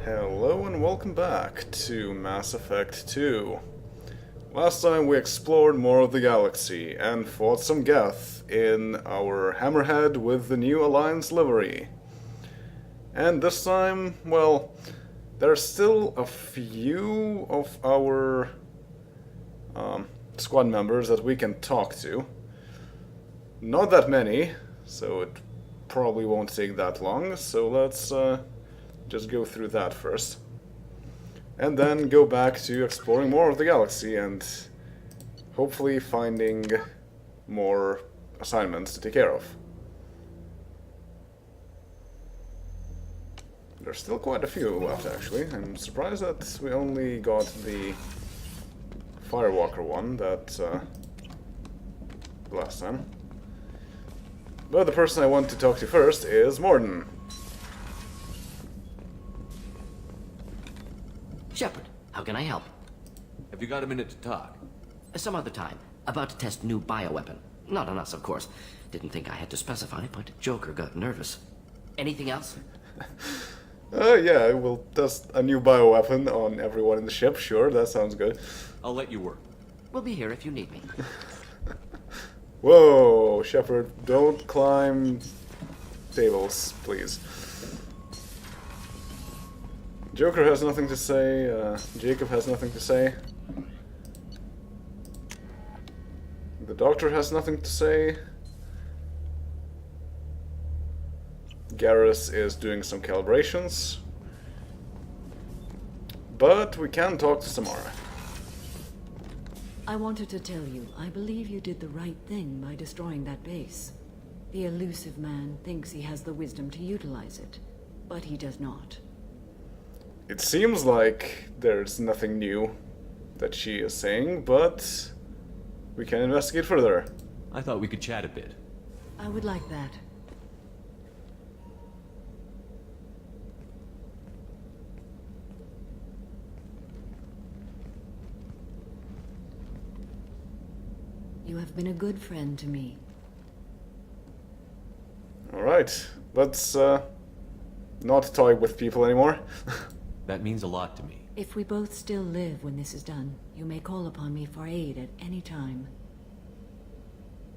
Hello and welcome back to Mass Effect 2. Last time we explored more of the galaxy and fought some Geth in our Hammerhead with the new Alliance livery. And this time, well, there are still a few of our squad members that we can talk to. Not that many, so it probably won't take that long, so let's just go through that first. And then go back to exploring more of the galaxy and hopefully finding more assignments to take care of. There's still quite a few left, actually. I'm surprised that we only got the Firewalker one that last time. But the person I want to talk to first is Morden. Shepard, how can I help? Have you got a minute to talk? Some other time. About to test new bioweapon. Not on us, of course. Didn't think I had to specify, but Joker got nervous. Anything else? Yeah, we'll test a new bioweapon on everyone in the ship. Sure, that sounds good. I'll let you work. We'll be here if you need me. Whoa, Shepard, don't climb tables, please. Joker has nothing to say, Jacob has nothing to say. The Doctor has nothing to say. Garrus is doing some calibrations. But we can talk to Samara. I wanted to tell you, I believe you did the right thing by destroying that base. The elusive man thinks he has the wisdom to utilize it, but he does not. It seems like there's nothing new that she is saying, but we can investigate further. I thought we could chat a bit. I would like that. You have been a good friend to me. Alright, let's not toy with people anymore. That means a lot to me. If we both still live when this is done, you may call upon me for aid at any time.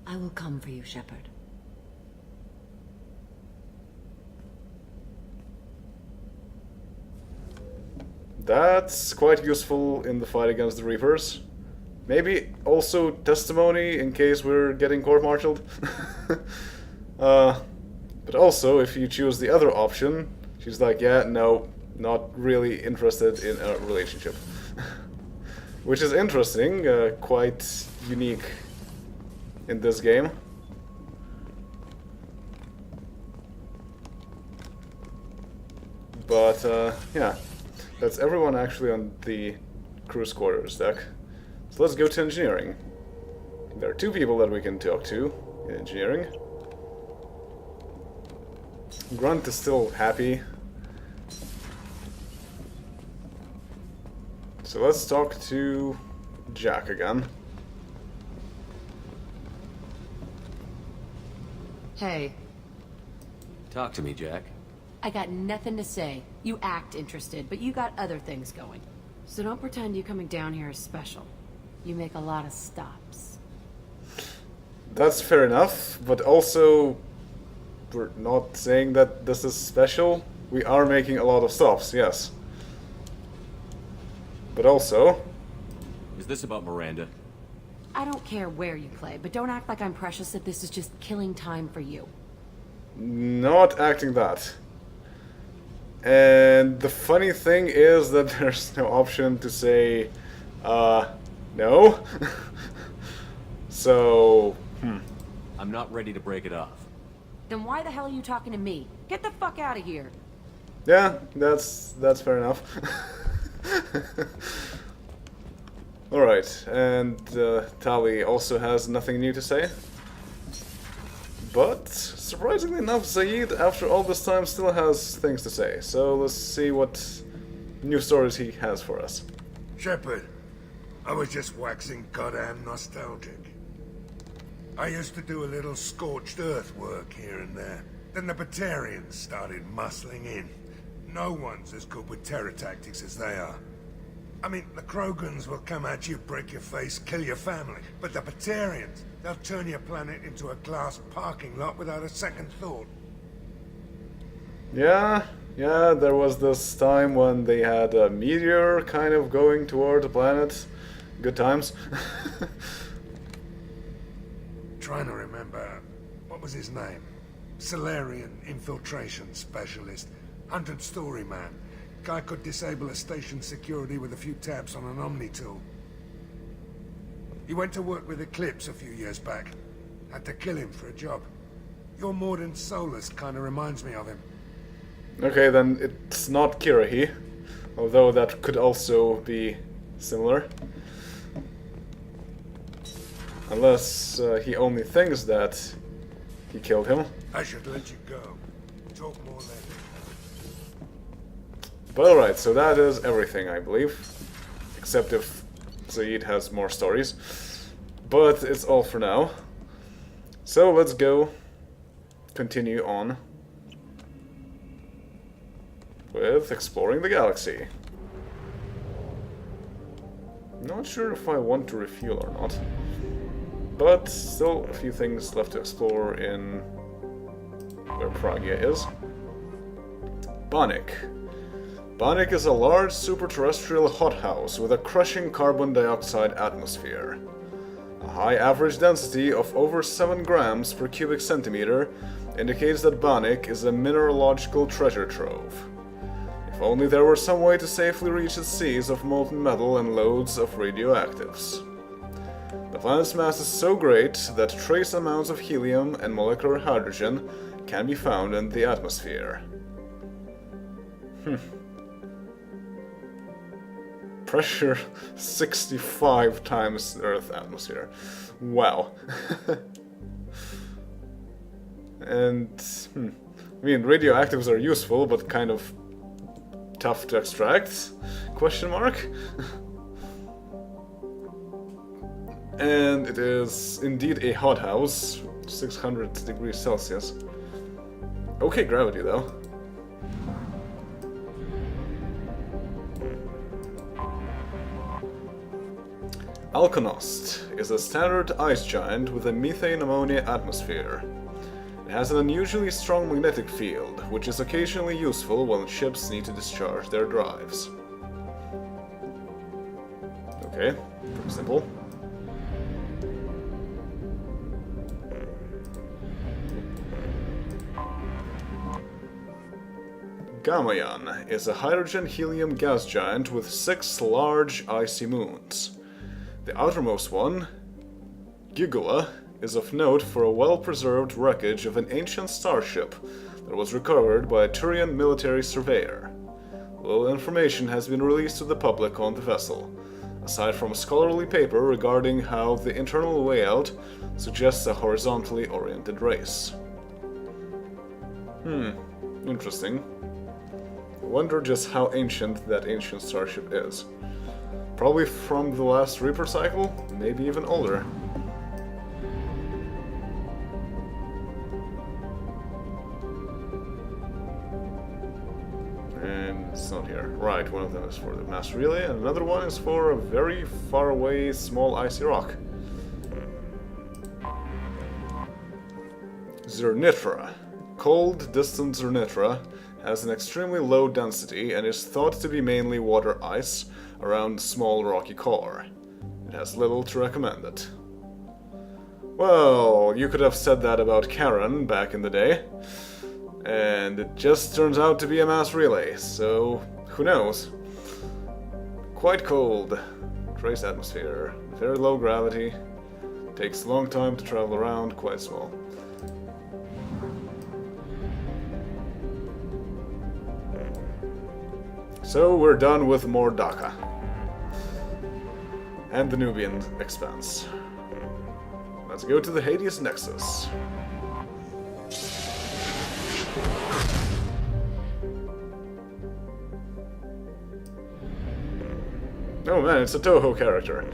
I will come for you, Shepard. That's quite useful in the fight against the Reapers. Maybe also testimony in case we're getting court-martialed. But also, if you choose the other option, she's like, yeah, no, not really interested in a relationship. Which is interesting, quite unique in this game. But, yeah, that's everyone actually on the crew's quarters deck. So let's go to engineering. There are two people that we can talk to in engineering. Grunt is still happy. So let's talk to Jack again. Hey, Talk to me, Jack. I got nothing to say. You act interested, but you got other things going. So don't pretend you coming down here is special. You make a lot of stops. That's fair enough, but also we're not saying that this is special. We are making a lot of stops, yes. But also... Is this about Miranda? I don't care where you play, but don't act like I'm precious if this is just killing time for you. Not acting that. And the funny thing is that there's no option to say, no. So, I'm not ready to break it off. Then why the hell are you talking to me? Get the fuck out of here. yeah, that's fair enough. Alright, and Tali also has nothing new to say. But, surprisingly enough, Zaid, after all this time, still has things to say. So let's see what new stories he has for us. Shepard, I was just waxing goddamn nostalgic. I used to do a little scorched earth work here and there. Then the Batarians started muscling in. No one's as good with terror tactics as they are. I mean, the Krogans will come at you, break your face, kill your family. But the Batarians, they'll turn your planet into a glass parking lot without a second thought. Yeah, there was this time when they had a meteor kind of going toward the planet. Good times. Trying to remember, what was his name? Solarian infiltration specialist. 100-story man. Guy could disable a station security with a few taps on an Omni tool. He went to work with Eclipse a few years back. Had to kill him for a job. Your Mordant Solus kind of reminds me of him. Okay, then it's not Kirahi, although that could also be similar. Unless he only thinks that he killed him. I should let you go. Talk more later. But alright, so that is everything, I believe. Except if Zaid has more stories. But it's all for now. So let's go continue on with exploring the galaxy. Not sure if I want to refuel or not. But still a few things left to explore in where Pragia is. Banik. Banik is a large superterrestrial hothouse with a crushing carbon dioxide atmosphere. A high average density of over 7 grams per cubic centimeter indicates that Banik is a mineralogical treasure trove. If only there were some way to safely reach its seas of molten metal and loads of radioactives. The planet's mass is so great that trace amounts of helium and molecular hydrogen can be found in the atmosphere. Pressure 65 times Earth atmosphere. Wow. And, I mean, radioactives are useful, but kind of tough to extract? Question mark? And it is indeed a hothouse, 600 degrees Celsius. Okay gravity though. Alkonost is a standard ice giant with a methane-ammonia atmosphere. It has an unusually strong magnetic field, which is occasionally useful when ships need to discharge their drives. Okay, pretty simple. Gamayan is a hydrogen-helium gas giant with 6 large icy moons. The outermost one, Gigula, is of note for a well-preserved wreckage of an ancient starship that was recovered by a Turian military surveyor. Little information has been released to the public on the vessel, aside from a scholarly paper regarding how the internal layout suggests a horizontally oriented race. Interesting. I wonder just how ancient that ancient starship is. Probably from the last Reaper cycle, maybe even older. And it's not here. Right, one of them is for the mass relay, and another one is for a very far away small icy rock. Zernitra. Cold, distant Zernitra has an extremely low density and is thought to be mainly water ice around a small rocky core. It has little to recommend it. Well, you could have said that about Karen back in the day. And it just turns out to be a mass relay, so who knows? Quite cold. Trace atmosphere. Very low gravity. Takes a long time to travel around, quite small. So we're done with more Dakka. And the Nubian expanse. Let's go to the Hades Nexus. Oh man, it's a Toho character.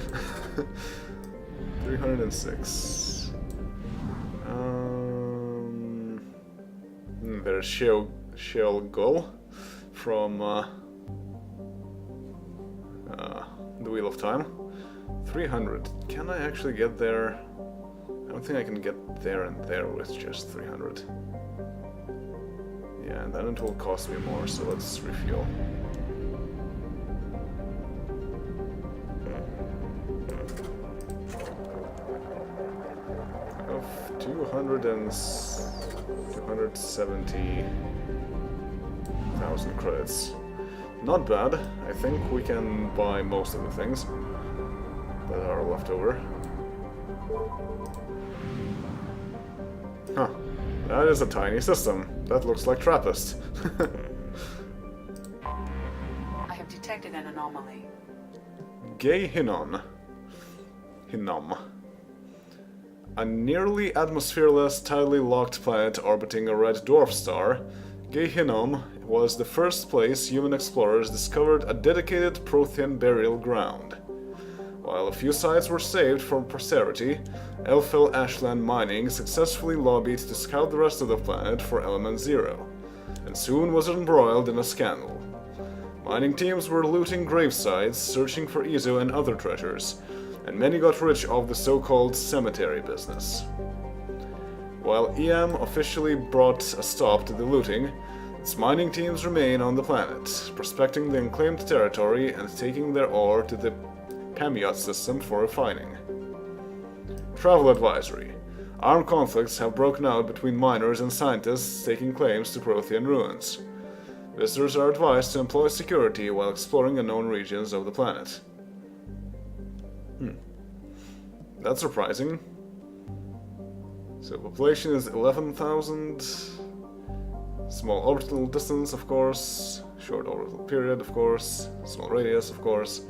306. There's Sheol Gull. from the Wheel of Time. 300. Can I actually get there? I don't think I can get there and there with just 300. Yeah, and then it will cost me more, so let's refuel. I have 270,000 credits. Not bad. I think we can buy most of the things that are left over. Huh. That is a tiny system. That looks like Trappist. I have detected an anomaly. Gay Hinnom. A nearly atmosphereless, tidally locked planet orbiting a red dwarf star, Gay Hinnom was the first place human explorers discovered a dedicated Prothean burial ground. While a few sites were saved for posterity, Elfell Ashland Mining successfully lobbied to scout the rest of the planet for Element Zero, and soon was embroiled in a scandal. Mining teams were looting gravesites, searching for Izo and other treasures, and many got rich off the so-called cemetery business. While EM officially brought a stop to the looting, its mining teams remain on the planet, prospecting the unclaimed territory and taking their ore to the Pamyat system for refining. Travel advisory. Armed conflicts have broken out between miners and scientists taking claims to Prothean ruins. Visitors are advised to employ security while exploring unknown regions of the planet. That's surprising. So population is 11,000. Small orbital distance, of course. Short orbital period, of course. Small radius, of course.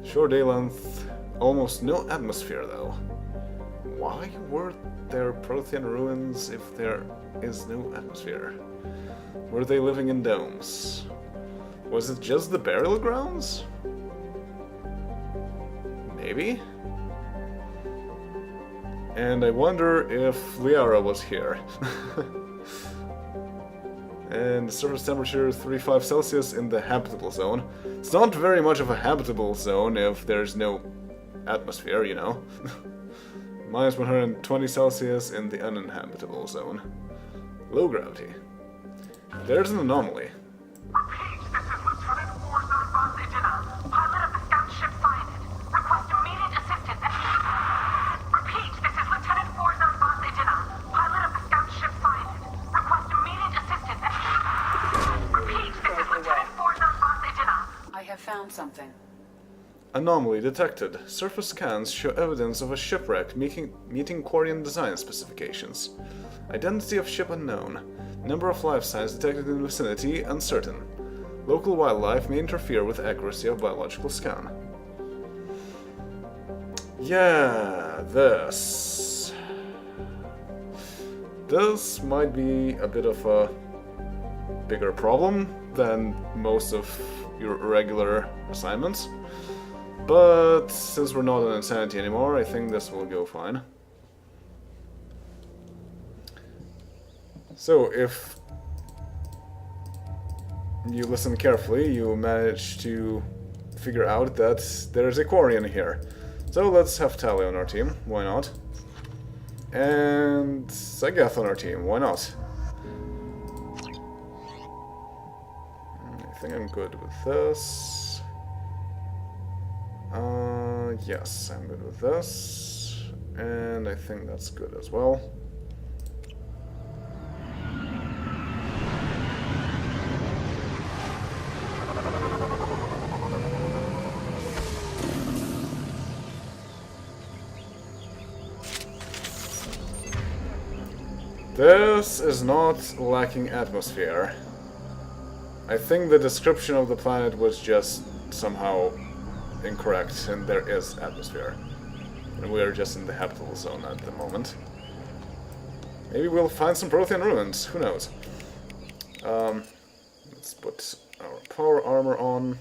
Short day length. Almost no atmosphere, though. Why were there Prothean ruins if there is no atmosphere? Were they living in domes? Was it just the burial grounds? Maybe? And I wonder if Liara was here. And surface temperature 35 Celsius in the habitable zone. It's not very much of a habitable zone if there's no atmosphere, you know. Minus 120 Celsius in the uninhabitable zone. Low gravity. There's an anomaly. Repeat, this is Lieutenant Forzan von Idenna, pilot of the scout ship Cyanid. Request immediate assistance. Repeat, this is Lieutenant Forzan von Idenna, pilot of the scout ship Cyanid. Request immediate assistance. Repeat, this is Lieutenant Forzan von Idenna. I have found something. Anomaly detected. Surface scans show evidence of a shipwreck meeting Quarian design specifications. Identity of ship unknown. Number of life signs detected in vicinity uncertain. Local wildlife may interfere with accuracy of biological scan. Yeah, this might be a bit of a bigger problem than most of your regular assignments. But since we're not on Insanity anymore, I think this will go fine. So, if you listen carefully, you manage to figure out that there's a Quarian here. So let's have Tali on our team, why not? And Zagath on our team, why not? I think I'm good with this. Yes, I'm good with this. And I think that's good as well. This is not lacking atmosphere. I think the description of the planet was just somehow incorrect, and there is atmosphere. And we are just in the habitable zone at the moment. Maybe we'll find some Prothean ruins, who knows. Let's put our power armor on.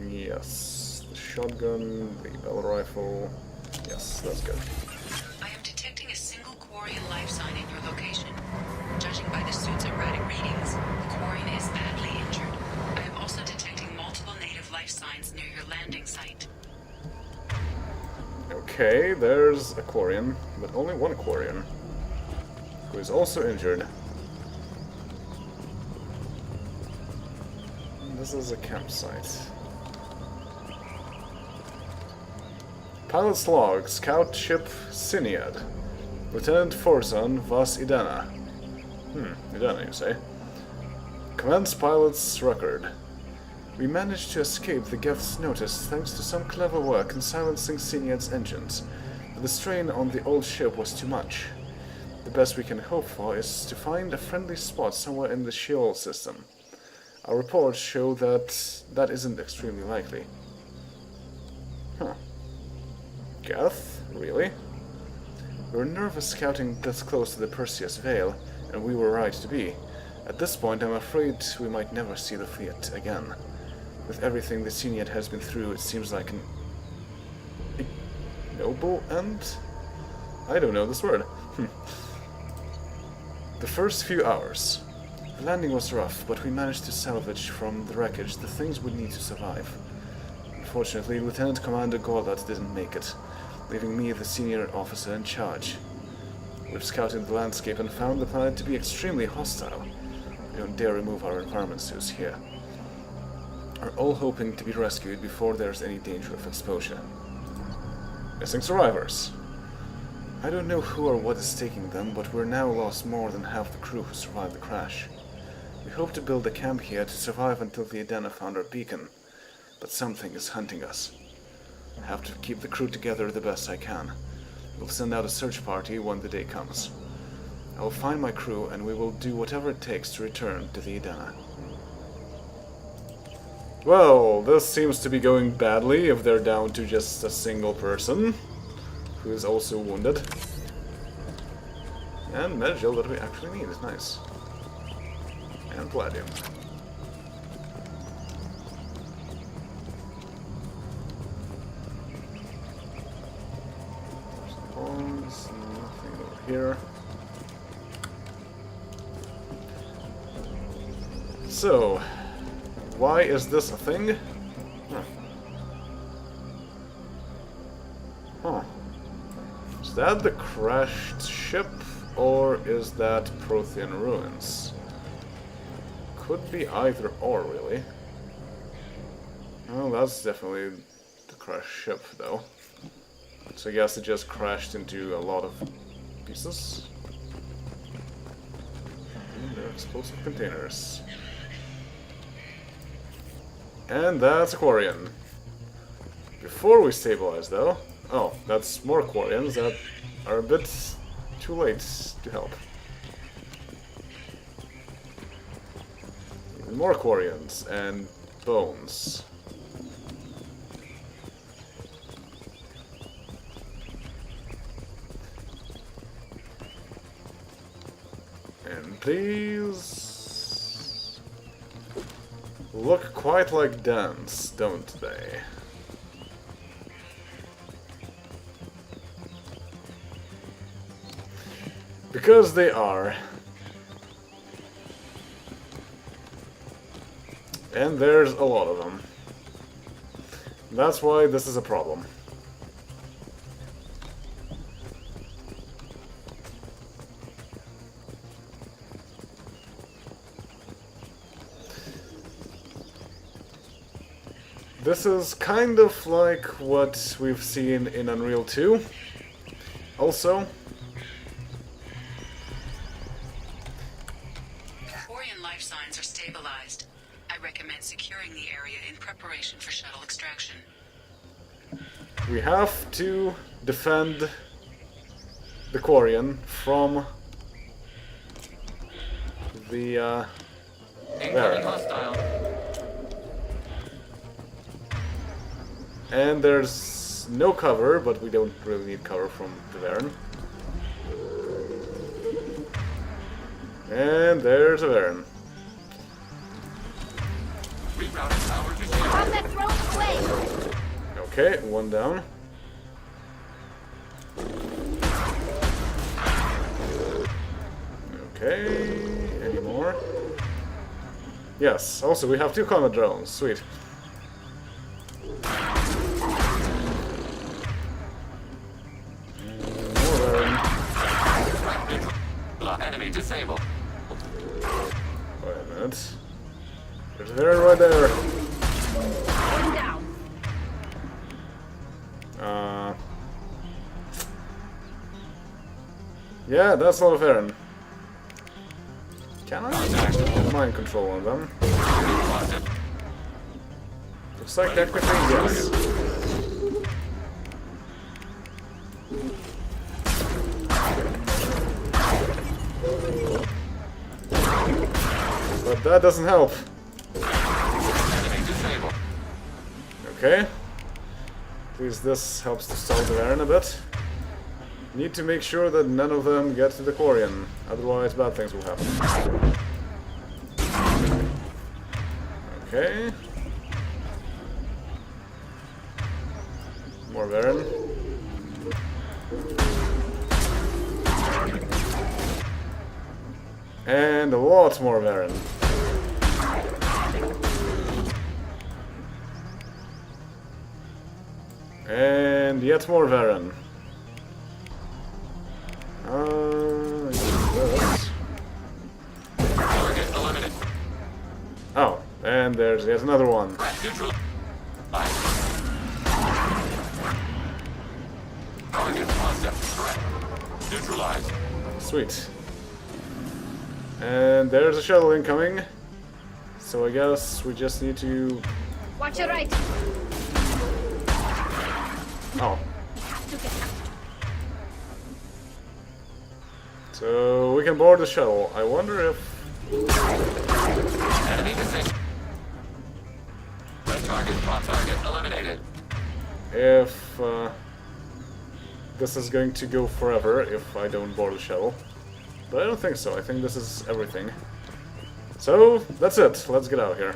Yes, the shotgun, the bell rifle. Yes, that's good. I am detecting a single Quarian life sign in your location. Judging the suit's erratic readings. The Quarian is badly injured. I am also detecting multiple native life signs near your landing site. Okay, there's a Quarian, but only one Quarian, who is also injured. This is a campsite. Pilot's log, scout ship Citadel. Lieutenant Forzan vs Idenna. Idenna, you say? Command's pilot's record. We managed to escape the Geth's notice thanks to some clever work in silencing Citad's engines, but the strain on the old ship was too much. The best we can hope for is to find a friendly spot somewhere in the Sheol system. Our reports show that that isn't extremely likely. Huh. Geth? Really? We were nervous scouting this close to the Perseus Veil, and we were right to be. At this point, I'm afraid we might never see the fleet again. With everything the Citadel has been through, it seems like an ignoble end? I don't know this word. The first few hours. The landing was rough, but we managed to salvage from the wreckage the things we'd need to survive. Unfortunately, Lieutenant Commander Gorlat didn't make it, leaving me the senior officer in charge. We've scouted the landscape and found the planet to be extremely hostile. We don't dare remove our environment suits here. We're all hoping to be rescued before there's any danger of exposure. Missing survivors. I don't know who or what is taking them, but we're now lost more than half the crew who survived the crash. We hope to build a camp here to survive until the Idenna found our beacon, but something is hunting us. I have to keep the crew together the best I can. We'll send out a search party when the day comes. I will find my crew and we will do whatever it takes to return to the Idenna. Well, this seems to be going badly if they're down to just a single person, who is also wounded. And Medgel that we actually need is nice. And Palladium. Bombs, nothing over here. So, why is this a thing? Huh. Is that the crashed ship, or is that Prothean ruins? Could be either or, really. Well, that's definitely the crashed ship, though. So I guess it just crashed into a lot of pieces. And they're explosive containers. And that's a Quarian. Before we stabilize, though... Oh, that's more Quarians that are a bit too late to help. Even more Quarians and bones. And these look quite like dance, don't they? Because they are. And there's a lot of them. That's why this is a problem. This is kind of like what we've seen in Unreal 2. Also, Quarian life signs are stabilized. I recommend securing the area in preparation for shuttle extraction. we have to defend the Quarian from the Incoming hostile. And there's no cover, but we don't really need cover from the Varen. And there's a Varen. Rerouting power to shield. Combat drones away! Okay, one down. Okay, Any more? Yes, also we have 2 combat drones. Sweet. More Baron. Enemy disabled. Wait a minute. There's a Baron right there. One down. Yeah, that's not a Baron. Can I? Mind control on them. Looks like technically yes. But that doesn't help. Okay. At least this helps to stall the Baron a bit. Need to make sure that none of them get to the Quarian, otherwise bad things will happen. Okay. More Baron. And a lot more Baron. And yet more Baron. Yes. Oh, and there's yet another one. Sweet. And there's a shuttle incoming. So I guess we just need to... Watch your right. Oh. So we can board the shuttle. I wonder if... Enemy disabled. Target eliminated. If this is going to go forever if I don't board the shuttle. But I don't think so. I think this is everything. So, that's it. Let's get out of here.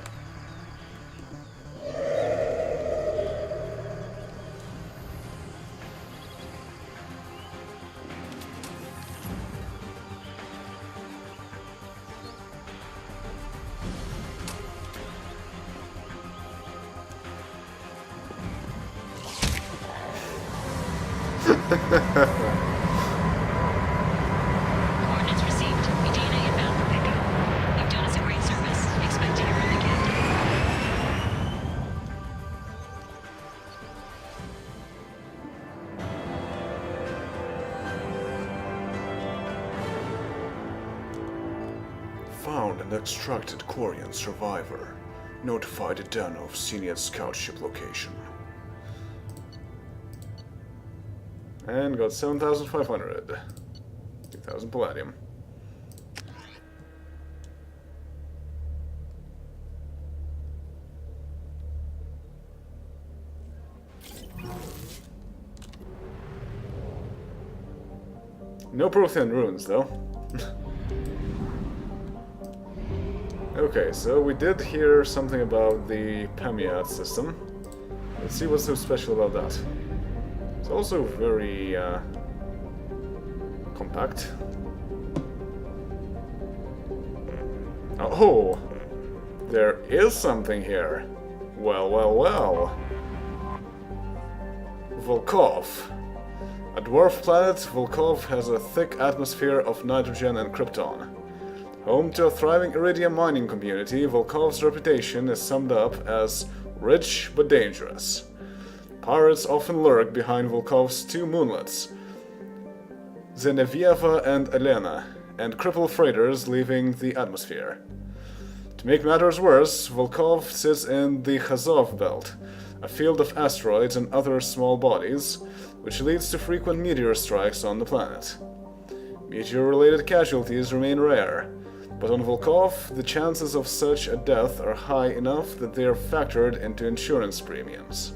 Coordinates received. Idenna inbound for pickup. You've done us a great service. Expect to hear from again. Found and extracted Quarian survivor. Notified Idenna of Senior scout ship location. And got 7,500. 2,000 palladium. No Prothean runes, though. Okay, so we did hear something about the Pamyat system. Let's see what's so special about that. It's also very compact. Oh, there is something here. Well, well, well. Volkov. A dwarf planet, Volkov has a thick atmosphere of nitrogen and krypton. Home to a thriving iridium mining community, Volkov's reputation is summed up as rich but dangerous. Pirates often lurk behind Volkov's 2 moonlets, Zenevieva and Idenna, and cripple freighters leaving the atmosphere. To make matters worse, Volkov sits in the Khazov belt, a field of asteroids and other small bodies, which leads to frequent meteor strikes on the planet. Meteor-related casualties remain rare, but on Volkov, the chances of such a death are high enough that they are factored into insurance premiums.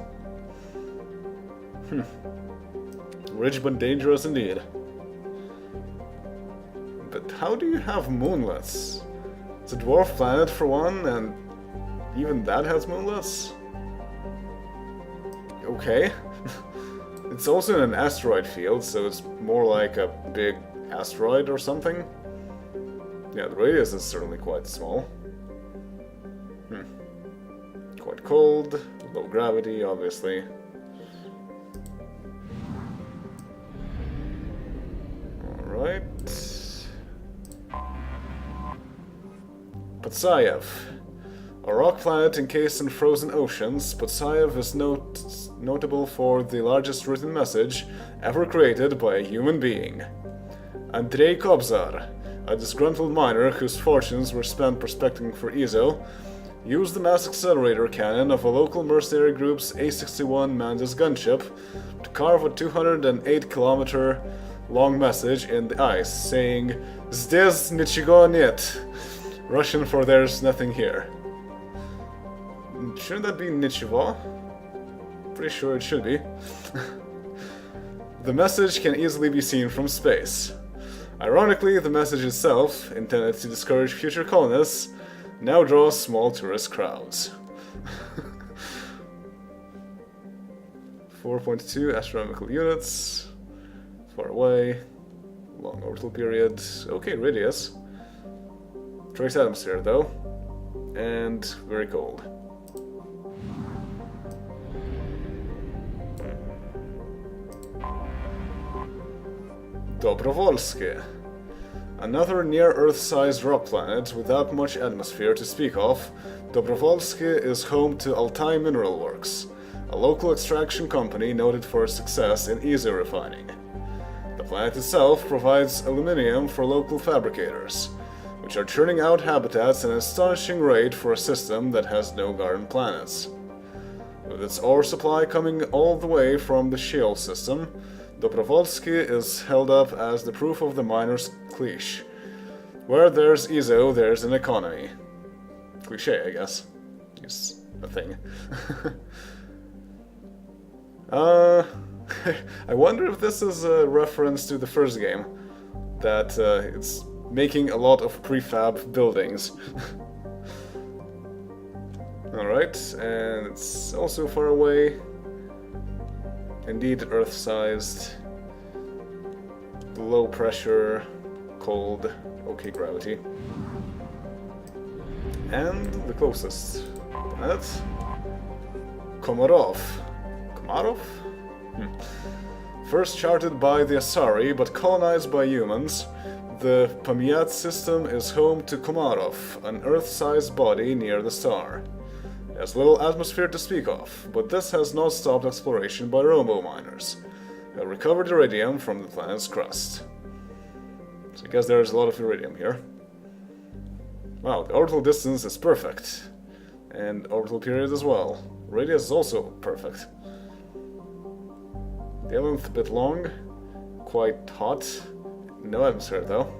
Rich but dangerous indeed. But how do you have moonlets? It's a dwarf planet for one, and even that has moonlets? Okay. It's also in an asteroid field, so it's more like a big asteroid or something. Yeah, the radius is certainly quite small. Quite cold, low gravity, obviously. Alright. Patsayev. A rock planet encased in frozen oceans, Patsayev is notable for the largest written message ever created by a human being. Andrei Kobzar, a disgruntled miner whose fortunes were spent prospecting for Ezo, used the mass accelerator cannon of a local mercenary group's A-61 Mantis gunship to carve a 208-kilometer long message in the ice, saying, "Zdez nichigo net," Russian for "there's nothing here." Shouldn't that be nichivo? Pretty sure it should be. The message can easily be seen from space. Ironically, the message itself, intended to discourage future colonists, now draws small tourist crowds. 4.2 astronomical units. Far away. Long orbital period. Okay, radius. Trace atmosphere, though. And very cold. Dobrovolsky. Another near-Earth-sized rock planet without much atmosphere to speak of, Dobrovolsky is home to Altai Mineral Works, a local extraction company noted for success in easy refining. The planet itself provides aluminium for local fabricators, which are churning out habitats at an astonishing rate for a system that has no garden planets. With its ore supply coming all the way from the Sheol system, Dobrovolsky is held up as the proof of the miner's cliché. Where there's Ezo, there's an economy. Cliché, I guess. Is a thing. I wonder if this is a reference to the first game. That it's making a lot of prefab buildings. Alright, and it's also far away. Indeed, Earth-sized, low pressure, cold, okay gravity. And the closest planet, Komarov. Komarov? First charted by the Asari, but colonized by humans, the Pamyat system is home to Komarov, an Earth-sized body near the star. There's little atmosphere to speak of, but this has not stopped exploration by Robo miners, who have recovered iridium from the planet's crust. So I guess there's a lot of iridium here. Wow, the orbital distance is perfect. And orbital period as well. Radius is also perfect. The length a bit long, quite hot. No atmosphere though.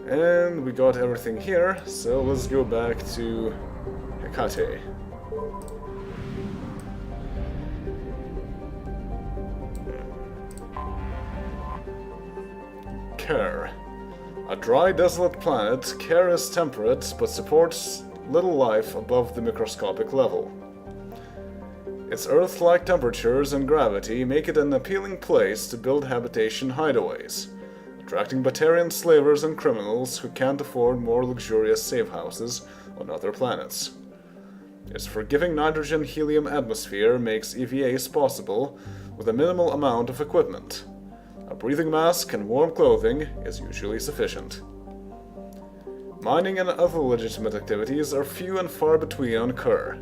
And we got everything here, so let's go back to Hekate. Care. A dry, desolate planet, Care is temperate but supports little life above the microscopic level. Its Earth-like temperatures and gravity make it an appealing place to build habitation hideaways, attracting Batarian slavers and criminals who can't afford more luxurious safe houses on other planets. Its forgiving nitrogen-helium atmosphere makes EVAs possible with a minimal amount of equipment. A breathing mask and warm clothing is usually sufficient. Mining and other legitimate activities are few and far between on Kerr.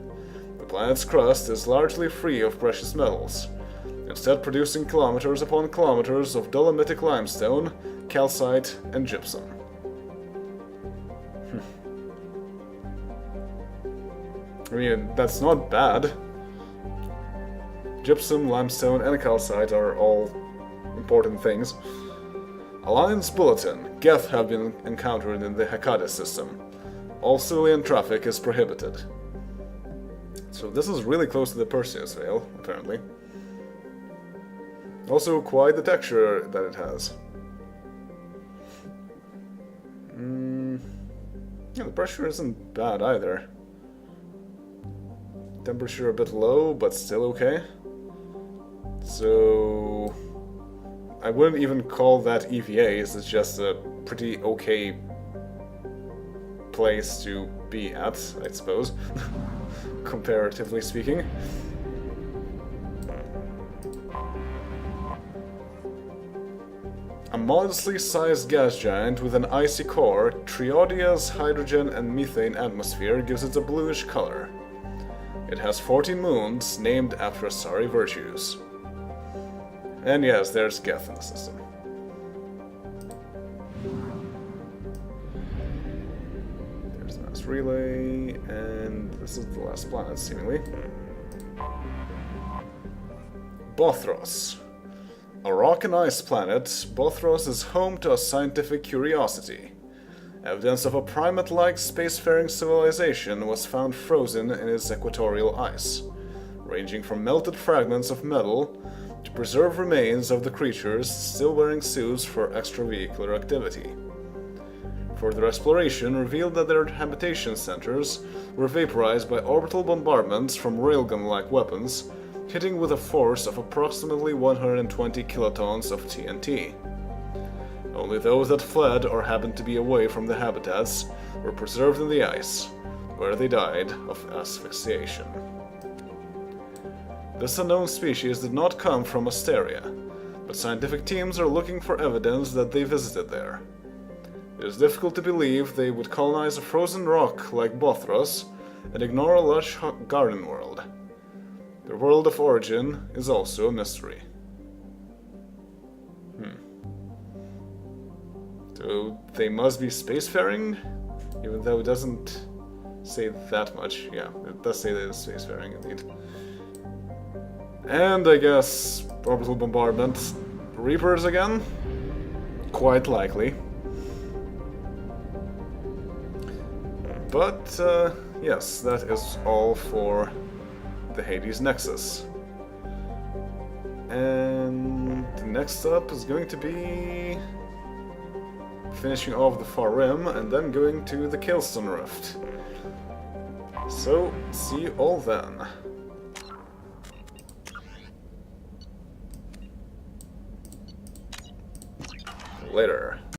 The planet's crust is largely free of precious metals, instead producing kilometers upon kilometers of dolomitic limestone, calcite, and gypsum. I mean, that's not bad. Gypsum, limestone, and calcite are all important things. Alliance Bulletin. Geth have been encountered in the Hekate system. All civilian traffic is prohibited. So this is really close to the Perseus Veil, apparently. Also, quite the texture that it has. Yeah, the pressure isn't bad either. Temperature a bit low, but still okay. So I wouldn't even call that EVAs, it's just a pretty okay place to be at, I suppose, comparatively speaking. A modestly sized gas giant with an icy core, Triodia's hydrogen and methane atmosphere gives it a bluish color. It has 14 moons, named after Asari virtues. And yes, there's Geth in the system. There's the mass relay, and this is the last planet, seemingly. Bothros. A rock and ice planet, Bothros is home to a scientific curiosity. Evidence of a primate-like spacefaring civilization was found frozen in its equatorial ice, ranging from melted fragments of metal to preserved remains of the creatures still wearing suits for extravehicular activity. Further exploration revealed that their habitation centers were vaporized by orbital bombardments from railgun-like weapons, hitting with a force of approximately 120 kilotons of TNT. Only those that fled or happened to be away from the habitats were preserved in the ice, where they died of asphyxiation. This unknown species did not come from Asteria, but scientific teams are looking for evidence that they visited there. It is difficult to believe they would colonize a frozen rock like Bothros and ignore a lush garden world. Their world of origin is also a mystery. So they must be spacefaring? Even though it doesn't say that much. Yeah, it does say that it's spacefaring indeed. And I guess orbital bombardment. Reapers again? Quite likely. But, yes, that is all for the Hades Nexus. And next up is going to be finishing off the Far Rim and then going to the Keylstone Rift. So, see you all then. Later.